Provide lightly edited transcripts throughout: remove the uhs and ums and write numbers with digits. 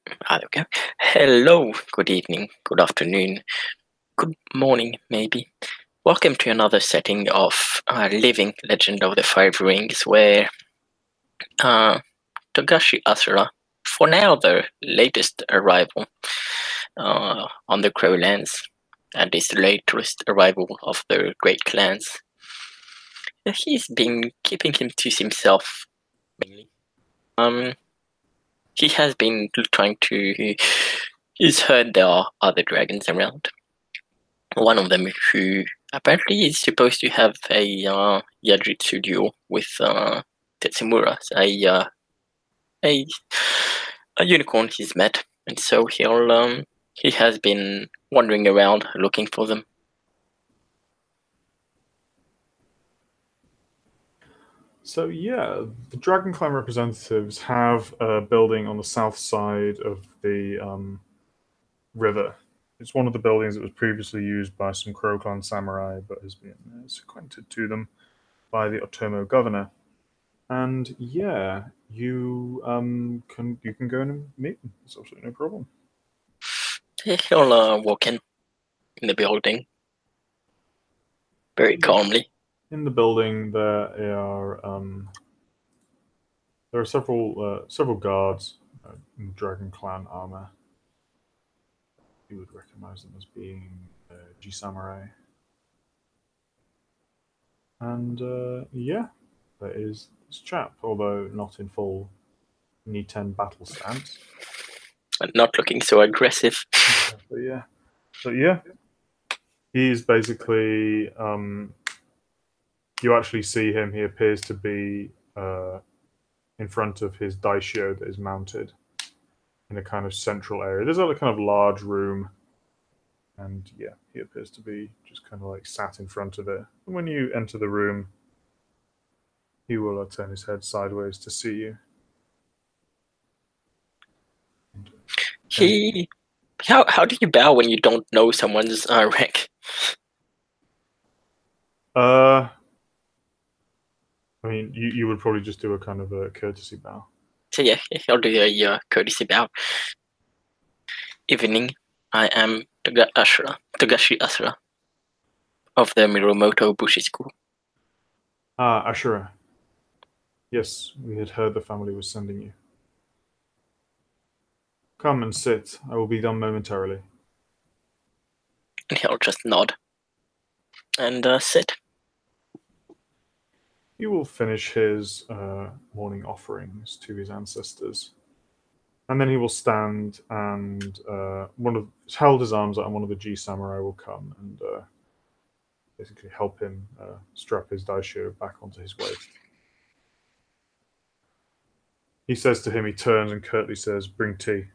There we go. Hello, good evening, good afternoon, good morning, maybe. Welcome to another setting of Living Legend of the Five Rings, where Togashi Asura, for now the latest arrival on the Crowlands, and this latest arrival of the Great Clans, he's been keeping him to himself mainly. He has been trying to. He's heard there are other dragons around. One of them who apparently is supposed to have a Yajutsu duel with Tetsumura, a unicorn he's met, and so he has been wandering around looking for them. So yeah, the Dragon Clan representatives have a building on the south side of the river. It's one of the buildings that was previously used by some Crow Clan samurai, but has been sequented to them by the Otomo governor. And yeah, you can go in and meet them. It's absolutely no problem. He'll walk in the building very calmly. In the building, there are several guards in Dragon Clan armor. You would recognize them as being G Samurai. And yeah, there is this chap, although not in full Ni-10 battle stance. Not looking so aggressive. But yeah, he's basically. You actually see him. He appears to be in front of his daisho that is mounted in a kind of central area. There's a kind of large room, and yeah, he appears to be just kind of like sat in front of it. And when you enter the room, he will turn his head sideways to see you. How do you bow when you don't know someone's rank? I mean, you would probably just do a kind of a courtesy bow. So yeah, I'll do a courtesy bow. Evening, I am Togashi Asura of the Miromoto Bushi School. Ah, Ashura. Yes, we had heard the family was sending you. Come and sit. I will be done momentarily. And he'll just nod and sit. He will finish his morning offerings to his ancestors. And then he will stand and hold his arms out, and one of the G Samurai will come and basically help him strap his daisho back onto his waist. He says to him, he turns and curtly says, "Bring tea."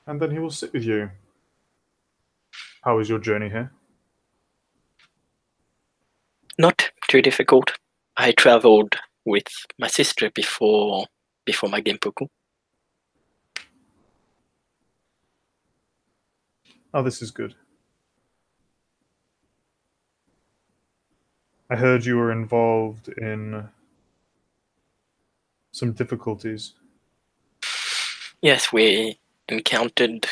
And then he will sit with you. How is your journey here? Not too difficult. I traveled with my sister before my Genpoku. Oh, this is good. I heard you were involved in some difficulties. Yes, we encountered.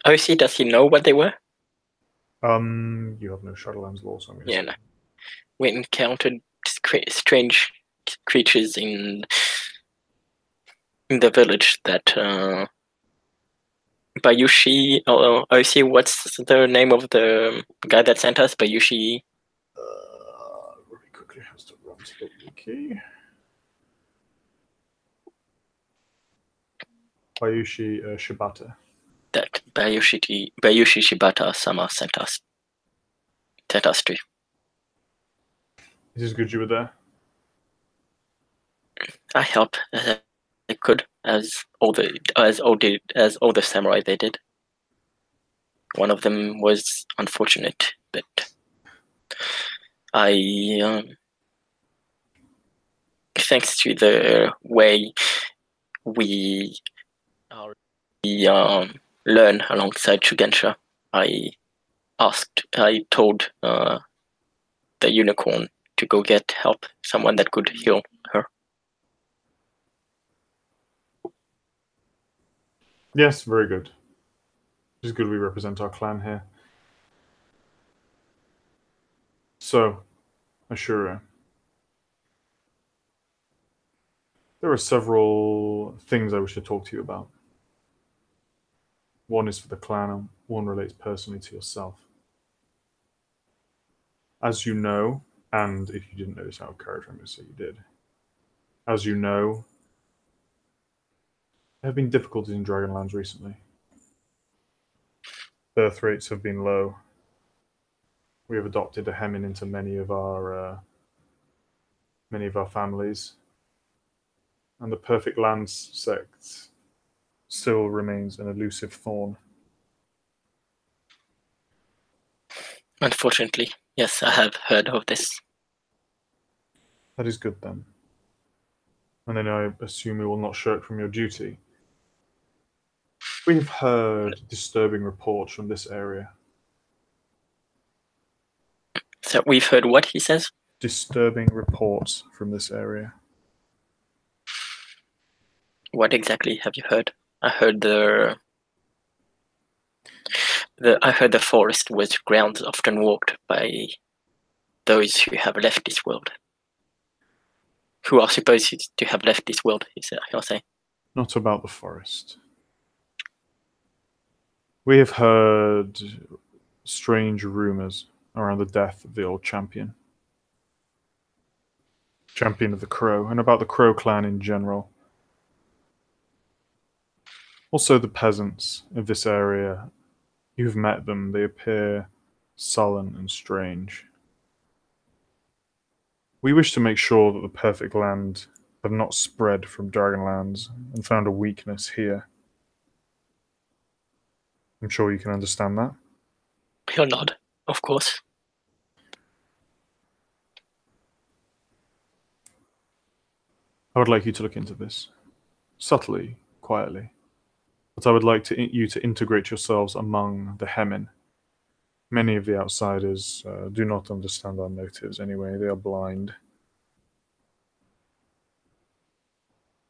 OC, does he know what they were? You have no Shadowlands law, so I'm yeah, no. We encountered strange creatures in the village that Bayushi. OC, what's the name of the guy that sent us? Bayushi. Very quickly has to run to the wiki. Bayushi Shibata. That Bayushi Shibata-sama sent us to. It is good you were there. I helped as I could, as all the samurai they did. One of them was unfortunate, but thanks to the way we learn alongside Shugensha, I told the unicorn to go get help, someone that could heal her. Yes, very good. It's good we represent our clan here. So, Ashura, there are several things I wish to talk to you about. One is for the clan, and one relates personally to yourself. As you know, and if you didn't know this out of character, I'm going to say you did. As you know, there have been difficulties in Dragonlands recently. Birth rates have been low. We have adopted a Hemin into many of our families, and the Perfect Lands sect still remains an elusive thorn. Unfortunately, yes, I have heard of this. That is good then. And then I assume you will not shirk from your duty. We have heard disturbing reports from this area. So we've heard what he says? Disturbing reports from this area. What exactly have you heard? I heard I heard the forest was grounds often walked by those who have left this world. Who are supposed to have left this world, you'll say. Not about the forest. We have heard strange rumors around the death of the old champion. Champion of the Crow, and about the Crow clan in general. Also, the peasants of this area. You've met them, they appear sullen and strange. We wish to make sure that the Perfect Land have not spread from Dragonlands and found a weakness here. I'm sure you can understand that. He'll nod, of course. I would like you to look into this. Subtly, quietly. But I would like you to integrate yourselves among the Hemin. Many of the outsiders do not understand our motives anyway. They are blind.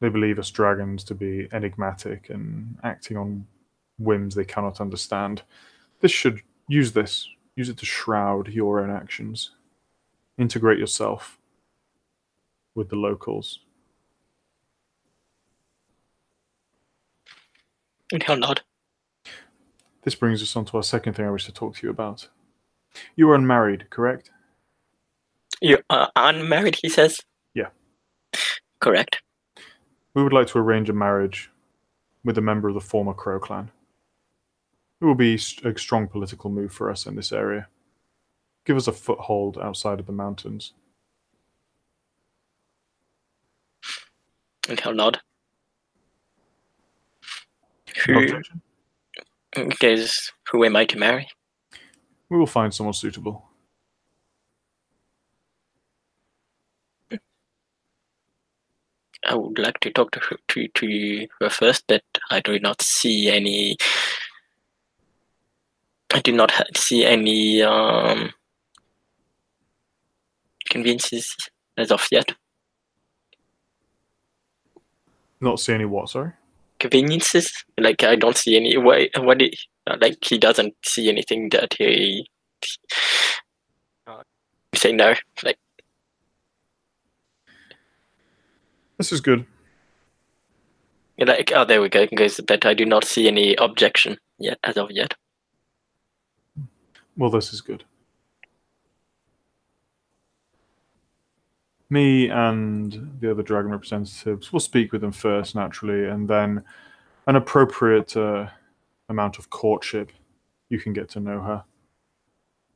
They believe us dragons to be enigmatic and acting on whims they cannot understand. Use it to shroud your own actions. Integrate yourself with the locals. And he'll nod. This brings us on to our second thing I wish to talk to you about. You are unmarried, correct? You are unmarried, he says? Yeah. Correct. We would like to arrange a marriage with a member of the former Crow clan. It will be a strong political move for us in this area. Give us a foothold outside of the mountains. And he'll nod. No objection? Because who am I to marry? We will find someone suitable. I would like to talk to her first, but I do not see any. I do not see any conveniences as of yet. Not see any what, sorry? Conveniences? Like, I don't see any way. Like, he doesn't see anything that he say no. Like, This is good. like, oh, there we go. But I do not see any objection yet, as of yet. Well, this is good. Me and the other dragon representatives will speak with them first, naturally, and then an appropriate amount of courtship. You can get to know her,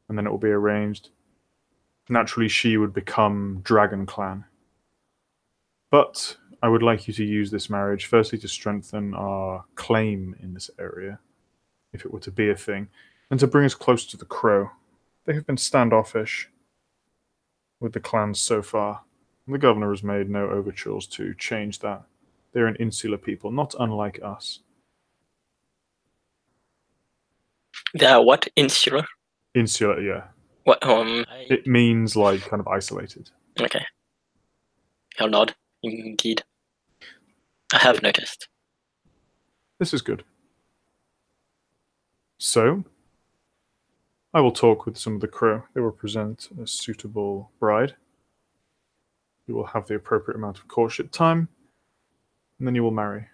and then it will be arranged. Naturally, she would become Dragon Clan. But I would like you to use this marriage, firstly, to strengthen our claim in this area, if it were to be a thing, and to bring us close to the Crow. They have been standoffish with the clans so far. The governor has made no overtures to change that. They're an insular people, not unlike us. They are what? Insular? Insular, yeah. What? It means like kind of isolated. Okay. He'll nod. Indeed. I have noticed. This is good. So, I will talk with some of the crew. They will present a suitable bride. You will have the appropriate amount of courtship time, and then you will marry.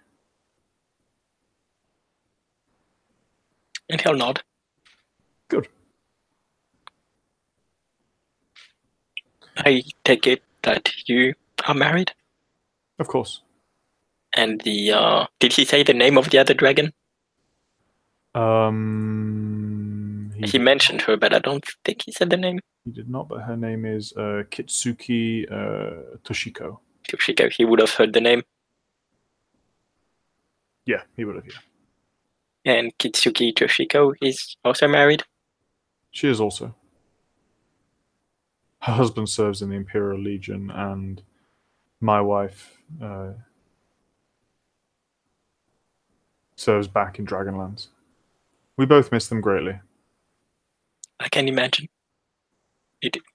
And he'll nod. Good. I take it that you are married? Of course. And did he say the name of the other dragon? He mentioned her, but I don't think he said the name. He did not, but her name is Kitsuki Toshiko. Toshiko, he would have heard the name. Yeah, he would have, yeah. And Kitsuki Toshiko is also married? She is also. Her husband serves in the Imperial Legion, and my wife serves back in Dragonlance. We both miss them greatly. I can imagine.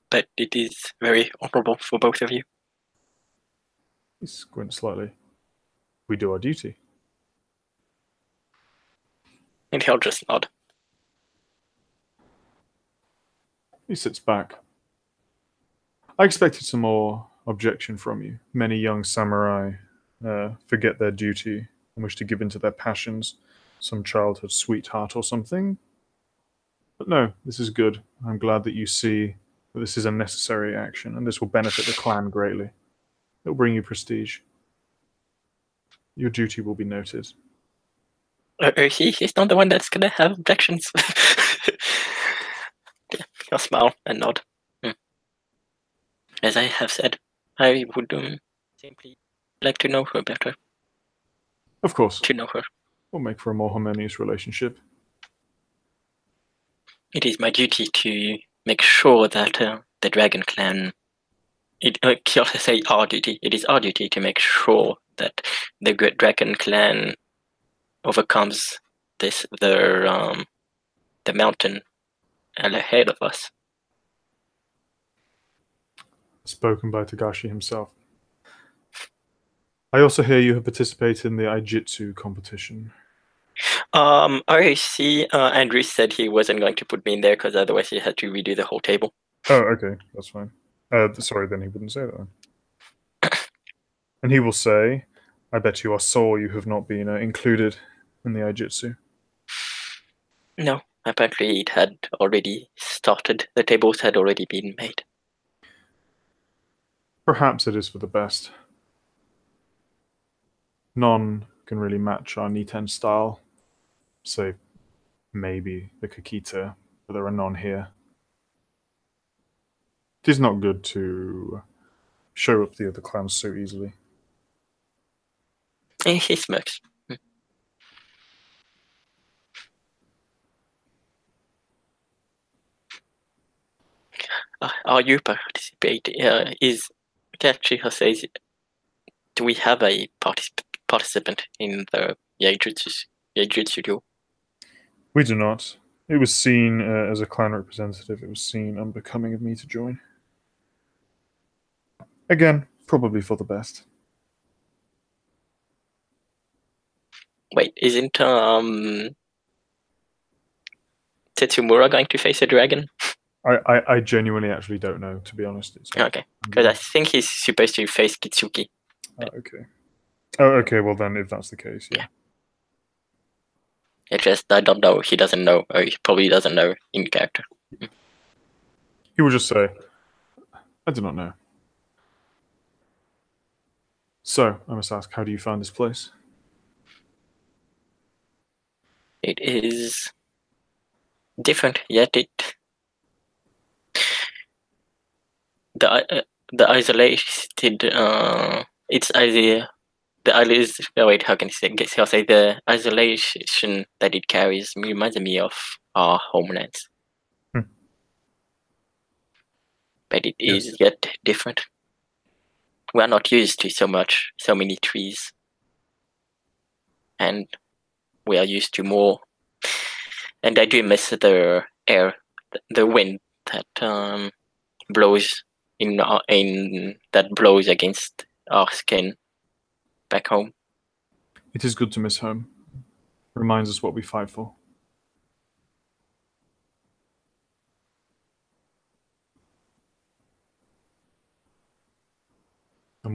But it is very honorable for both of you. He squints slightly. We do our duty. And he'll just nod. He sits back. I expected some more objection from you. Many young samurai forget their duty and wish to give in to their passions, some childhood sweetheart or something. But no, this is good. I'm glad that you see that this is a necessary action, and this will benefit the clan greatly. It will bring you prestige. Your duty will be noted. He's not the one that's gonna have objections. Yeah, he'll smile and nod. As I have said, I would simply like to know her better. Of course. To know her. We'll make for a more harmonious relationship. It is my duty to make sure that the Dragon Clan. I'll say our duty. It is our duty to make sure that the Dragon Clan overcomes the mountain ahead of us. Spoken by Togashi himself. I also hear you have participated in the Aijitsu competition. I see. Andrew said he wasn't going to put me in there because otherwise he had to redo the whole table. Oh, okay, that's fine. Sorry, then he wouldn't say that. Then. And he will say, "I bet you are sore you have not been included in the Aijitsu." No, apparently it had already started. The tables had already been made. Perhaps it is for the best. None can really match our Niten style. Say, maybe the Kakita, but there are none here. It is not good to show up the other clans so easily. He smirks. Are you participating? Is Kachiha says, do we have a participant in the Yaijutsu duel? We do not. It was seen as a clan representative. It was seen unbecoming of me to join. Again, probably for the best. Wait, isn't Tetsumura going to face a dragon? I genuinely actually don't know, to be honest. Okay, because I think he's supposed to face Kitsuki. Okay. Oh, okay. Well, then, if that's the case, yeah. It's just I don't know. He doesn't know, or he probably doesn't know in character. He will just say, "I do not know." So, I must ask, how do you find this place? It is different, yet the isolated it's either wait, how can I say? I'll say the isolation that it carries reminds me of our homelands. But it is yet different. We are not used to so many trees, and we are used to more. And I do miss the air, the wind that blows that blows against our skin back home. It is good to miss home. Reminds us what we fight for.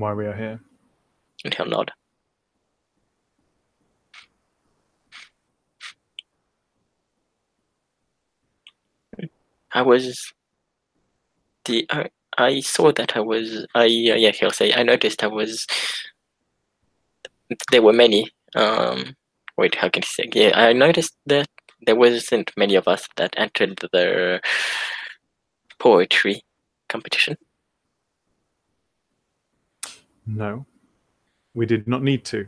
why we are here. And he'll nod. I saw that he'll say, I noticed there were many, wait, how can I say? Yeah, I noticed that there wasn't many of us that entered the poetry competition. No, we did not need to,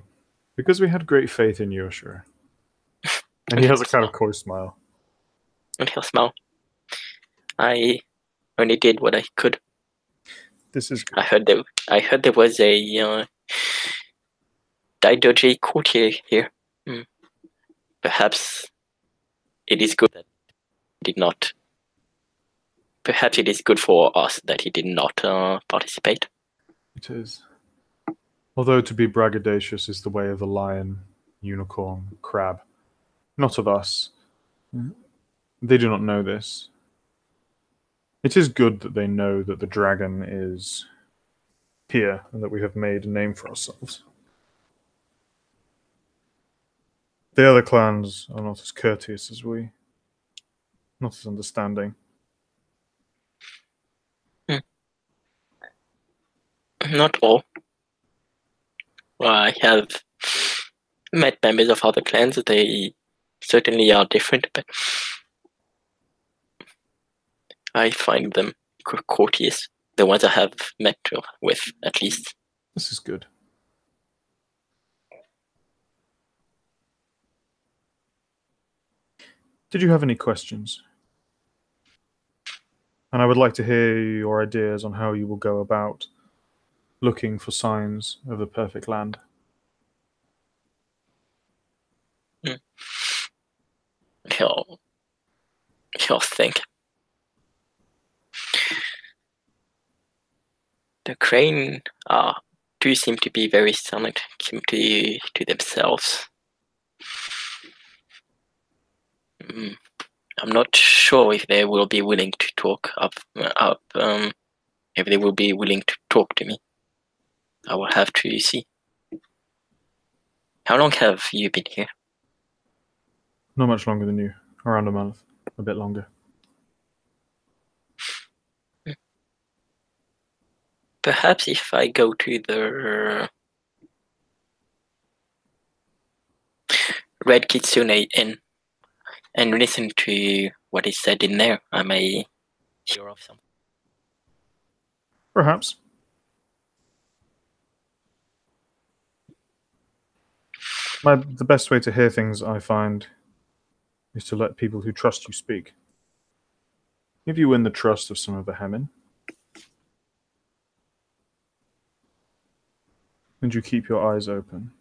because we had great faith in you, sure. And he has a kind of coy smile. And he'll smile. I only did what I could. This is good. I heard there was a Daidoji courtier here. Perhaps it is good that he did not. Perhaps it is good for us that he did not participate. It is. Although to be braggadocious is the way of the lion, unicorn, crab. Not of us. They do not know this. It is good that they know that the dragon is here and that we have made a name for ourselves. The other clans are not as courteous as we, not as understanding. Not all. I have met members of other clans. They certainly are different, but I find them courteous. The ones I have met with, at least. This is good. Did you have any questions? And I would like to hear your ideas on how you will go about looking for signs of the perfect land. He'll think. The crane do seem to be very silent to themselves. I'm not sure if they will be willing to talk if they will be willing to talk to me. I will have to see. How long have you been here? Not much longer than you. Around a month. A bit longer. Perhaps if I go to the Red Kitsune Inn and listen to what is said in there, I may hear of something. Perhaps. The best way to hear things, I find, is to let people who trust you speak. If you win the trust of some of the Hemin, and you keep your eyes open,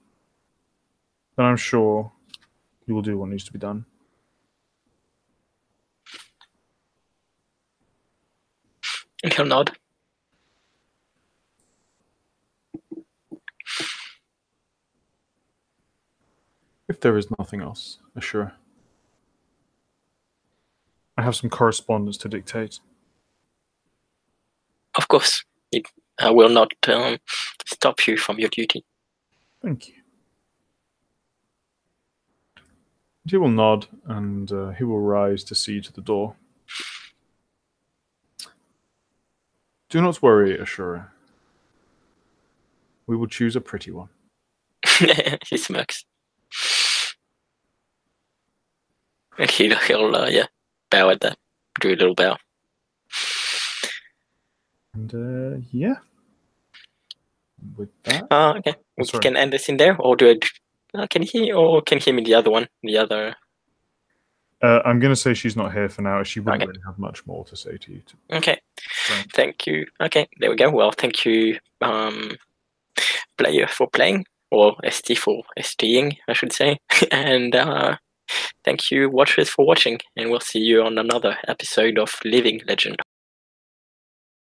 then I'm sure you will do what needs to be done. And he'll nod. If there is nothing else, Ashura. I have some correspondence to dictate. Of course. I will not stop you from your duty. Thank you. He will nod, and he will rise to see you to the door. Do not worry, Ashura. We will choose a pretty one. He smirks. And he'll bow at that. Do a little bow. And yeah. With that. Okay. We can end this in there, or do it. Can he hear me the other one? The other. I'm going to say she's not here for now. She wouldn't really have much more to say to you. Okay. Thank you. Okay, there we go. Well, thank you, player for playing, or ST for STing, I should say. And thank you, watchers, for watching. And we'll see you on another episode of Living Legend.